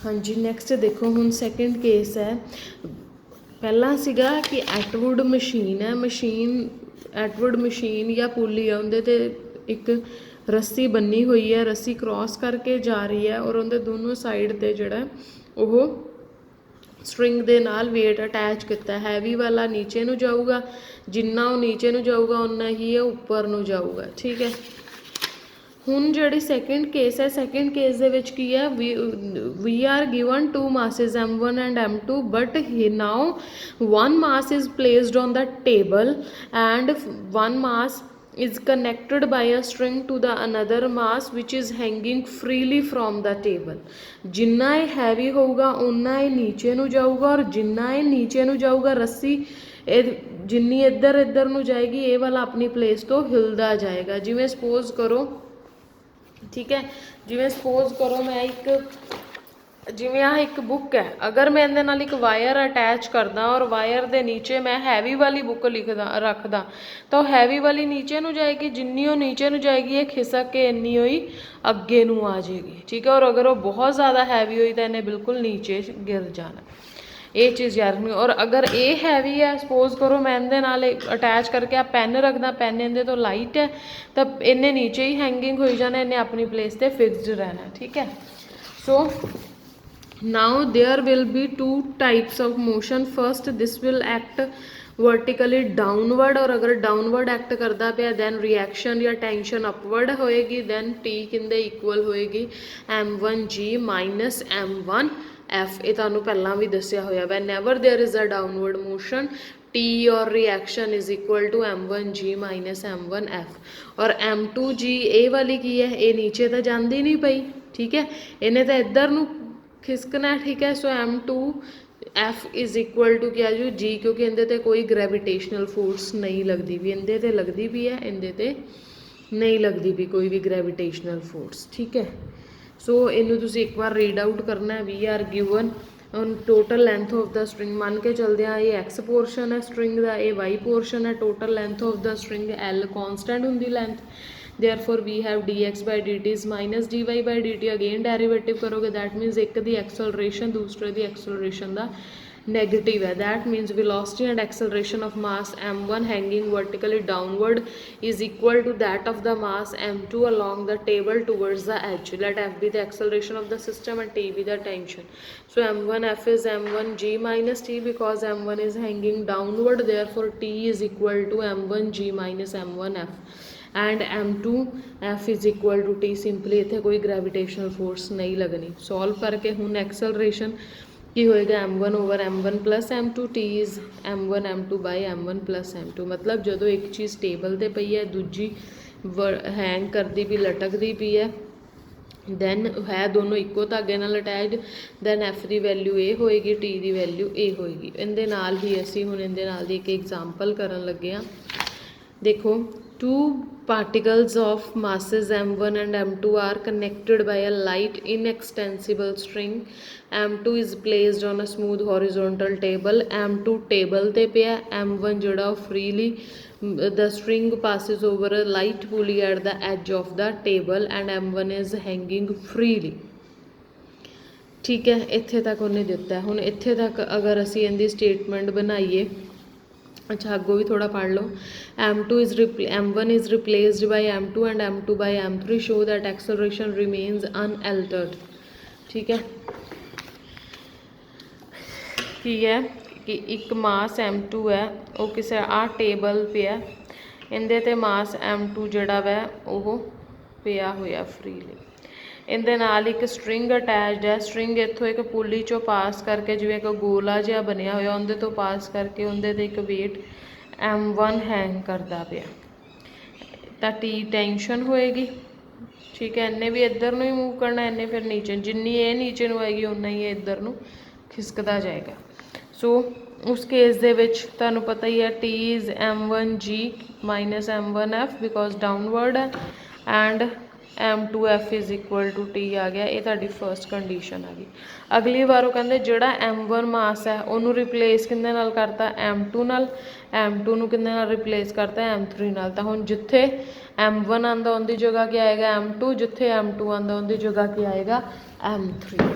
हाँ जी नैक्सट देखो हुण सैकेंड केस है। पहला सीगा कि एटवुड मशीन है, मशीन एटवुड मशीन या पुली है, उनदे ते एक रस्सी बनी हुई है, रस्सी क्रॉस करके जा रही है और उनके दोनों साइड ते जिहड़ा वो स्ट्रिंग दे नाल वेट अटैच किया। हैवी वाला नीचे नू जाऊगा, जिन्ना वो नीचे नू जाऊगा उन्ना ही ये उपर नू जाऊगा। ठीक है, हुण जिहड़ी सैकेंड केस है, सैकेंड केस दे विच की है, we are given two masses M1 and M2 but now one mass is placed on the table and one mass is connected by a string to the another mass which is hanging freely from the table। जिन्ना ये heavy होगा उन्ना ये नीचे नू जाऊगा और जिन्ना ये नीचे नू जाऊगा रस्सी जिन्नी इधर इधर नू जाएगी ये वाला अपनी प्लेस तो हिलदा जाएगा। जिवें सपोज करो, ठीक है, जिवें सपोज करो मैं एक जिवें आ एक बुक है, अगर मैं इहदे नाल एक वायर अटैच करदा और वायर दे नीचे मैं हैवी वाली बुक लिखदा रखदा तो हैवी वाली नीचे नू जाएगी, जिन्नी वो नीचे नू जाएगी ये खिसक के इन्नी होई अगे नू आ जाएगी। ठीक है, और अगर वो बहुत ज़्यादा हैवी हुई तो इन्हें बिल्कुल नीचे गिर जाना। ये चीज़ याद रखनी। और अगर ये हैवी है, सपोज करो मैं इहदे नाल अटैच करके आ पैन रखदा, पैन इहदे तो लाइट है तो इन्हें नीचे ही हैंगिंग हो जाना, इन्हें अपनी प्लेस पर फिक्सड रहना। ठीक है, सो now there will be two types of motion। first this will act vertically downward और अगर downward act करता पे then reaction या tension upward होएगी, then T किंदे equal होएगी M1G minus M1F। ये तुहानू पहला भी दसिया होया, whenever there is a downward motion T और reaction is equal to M1G minus M1F। और M2G ये वाली की है, ये नीचे तो जाती नहीं पई। ठीक है, इन्हें तो इधर नू खिसकना। ठीक है, सो M2F इज इक्वल टू क्या जो G, क्योंकि इहदे ते कोई ग्रेविटेशनल फोर्स नहीं लगती भी, इहदे ते लगती भी है, इहदे ते नहीं लगती भी कोई भी ग्रेविटेशनल फोर्स। ठीक है, सो इनू तुसीं एक बार रीड आउट करना है। We are given on total length of the string, मान के चलते हैं ये एक्स पोर्शन है स्ट्रिंग का, ये वाई पोर्शन है। Total length of the string L constant होंगी length, therefore we have dx by dt is minus dy by dt। Again derivative करोगे दैट मीनस एक दी एक्सलरेशन दूसरे दी एक्सलरेशन का नेगेटिव है। That minus velocity and acceleration of mass M1 hanging vertically downward is equal to that of the mass M2 along the table towards the edge। let F be the acceleration of the system and T be the tension। so M1F is M1G minus T because M1 is hanging downward, therefore T is equal to M1G minus M1F and M2F is equal to T। Simply इतने कोई gravitational force नहीं लगनी। Solve करके हुण acceleration की होएगा M1 over M1 plus M2, T is M1 M2 by M1 plus M2। मतलब जो एक चीज़ टेबल ते पई है दूजी हैंग करती भी लटकती पई है, दैन है दोनों इक्को धागे नाल अटैच, दैन F की वैल्यू ए होएगी, T की वैल्यू ए होएगी। इहदे नाल ही असीं हुण इहदे नाल दी एक एग्जाम्पल करन लगे हां। देखो, two particles of masses M1 and M2 are connected by a light inextensible string। M2 is placed on a smooth horizontal table। M2 table ते पे है, M1 जोड़ा freely the string passes over a light pulley at the edge of the table and M1 is hanging freely। ठीक है, इत्थे तक उन्हें दिता है। हुण इत्थे तक अगर असी इहदी स्टेटमेंट बनाइए, अच्छा अगों भी थोड़ा पढ़ लो। M1 is replaced by M2 and M2 by M3 show that acceleration remains unaltered। ठीक है, की है कि एक मास M2 है वो किसी आ टेबल पे है, इहदे ते मास M2 जिहड़ा वै वो पिया होया फ्रीली। इहदे नाल एक स्ट्रिंग अटैच्ड है, स्ट्रिंग इत्थों एक पुली चों पास करके जिवें एक गोला जिहा बनिया होया उहदे तो पास करके उहदे ते एक वेट M1 हैंग करता पिया, तो T टेंशन होएगी। ठीक है, इन्हें भी इधर नूं ही मूव करना, इन्हें फिर नीचे, जिन्नी ये नीचे नूं आएगी उन्ना ही ये इधर नूं खिसकदा जाएगा। सो उस केस दे विच तुहानूं पता ही है T is M1G minus M1F because downward है and M2F is equal to T आ गया। ये तुहाडी फर्स्ट कंडीशन आ गई। अगली बार वो कहते जिहड़ा M1 मास है उन्होंने रिप्लेस किंदे नाल करता M2 नाल, M2 नूं किंदे नाल रिप्लेस करता M3 नाल। तो हुण जिथे M1 आंदा उनकी जगह क्या आएगा M2, जिथे M2 आंदा उनकी जगह क्या आएगा M3।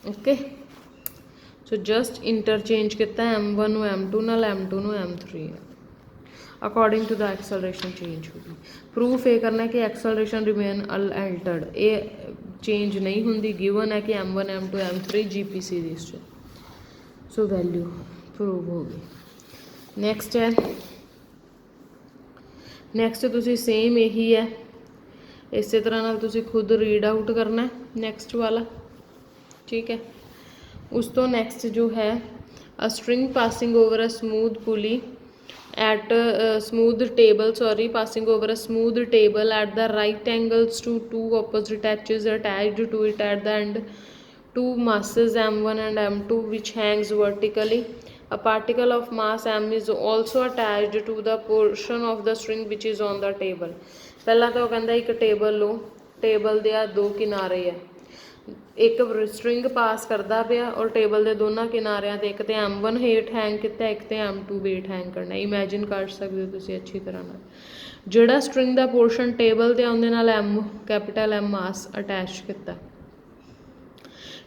Okay so just interchange किया m1 ਨੂੰ m2 ਨਾਲ m2 ਨੂੰ m3 according to the acceleration change होगी। प्रूफ ये करना है कि एक्सेलरेशन रिमेन अनअल्टर्ड, ये चेंज नहीं होंगी, गिवन है कि m1 m2 m3 GPC list. So value prove होगी। नैक्सट है, नैक्सट तुसी सेम यही है, इस तरह नाल तुसी खुद रीड आउट करना है नैक्सट वाला, ठीक है। उस तो नैक्सट जो है a string passing over a smooth pulley at smooth table passing over a smooth table at the right angles to two opposite edges attached to it at the end two masses m1 and m2 which hangs vertically. A particle of mass m is also attached to the portion of the string which is on the table। पहला तो कहता एक table लो, table दे दो किनारे है, एक string pass करता पिया और टेबल के दोनों किनारियां ते एक तो m1 हेठ हैंग किया, एक तो m2 वेट हैंग करना। इमेजिन कर सकते हो तुसी अच्छी तरह नाल जिहड़ा स्ट्रिंग का पोर्शन टेबल ते आउंदे नाल m capital M mass attach किया।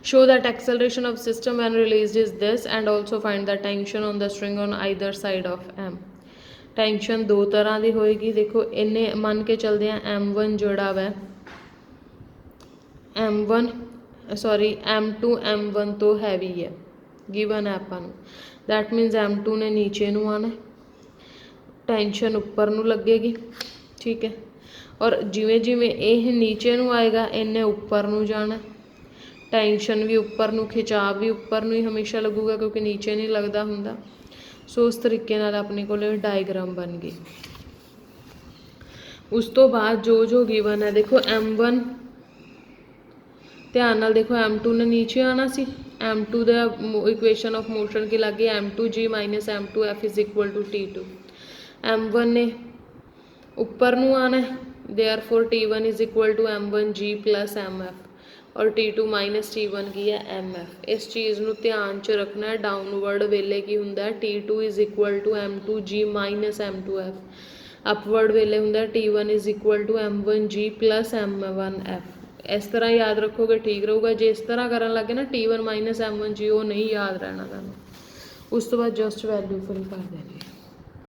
Show that acceleration of system when released is this and also find the tension on the string on either side of m। Tension दो तरह की होएगी, देखो इन्हें मन के चलते हैं m1 जोड़ा वै m2 m1 तो हैवी है, गिवन है अपन, दैट मीनस m2 ने नीचे नू आना, टेंशन उपर नू लगेगी, ठीक है। और जिमें जिमें यह नीचे नू आएगा इन्हें उपर नू जाना, टेंशन भी उपर नू, खिंचाव भी उपर नू ही हमेशा लगूगा क्योंकि नीचे नहीं लगता हुंदा। सो उस तरीके नाल अपने को डायग्राम बन गई। उस तो बाद जो जो गिवन है देखो m1 ध्यान नाल देखो m2 ने नीचे आना सी, m2 the equation of motion की लग गई m2g minus m2f is equal to t2। m1 ने उपर नू आना है, therefore t1 is equal to m1g plus mf और t2 माइनस t1 की है mf। इस चीज़ नू ध्यान च रखना है, डाउनवर्ड वेले की हुंदा है t2 is equal to m2g minus m2f, upward वेले हुंदा t1 is equal to m1g plus m1f। इस तरह याद रखोगे ठीक रहूगा, जे इस तरह करन लगे ना t1 माइनस m1g वो नहीं याद रहना तुहानू। उस तो बाद जस्ट वैल्यू फिल कर देनी।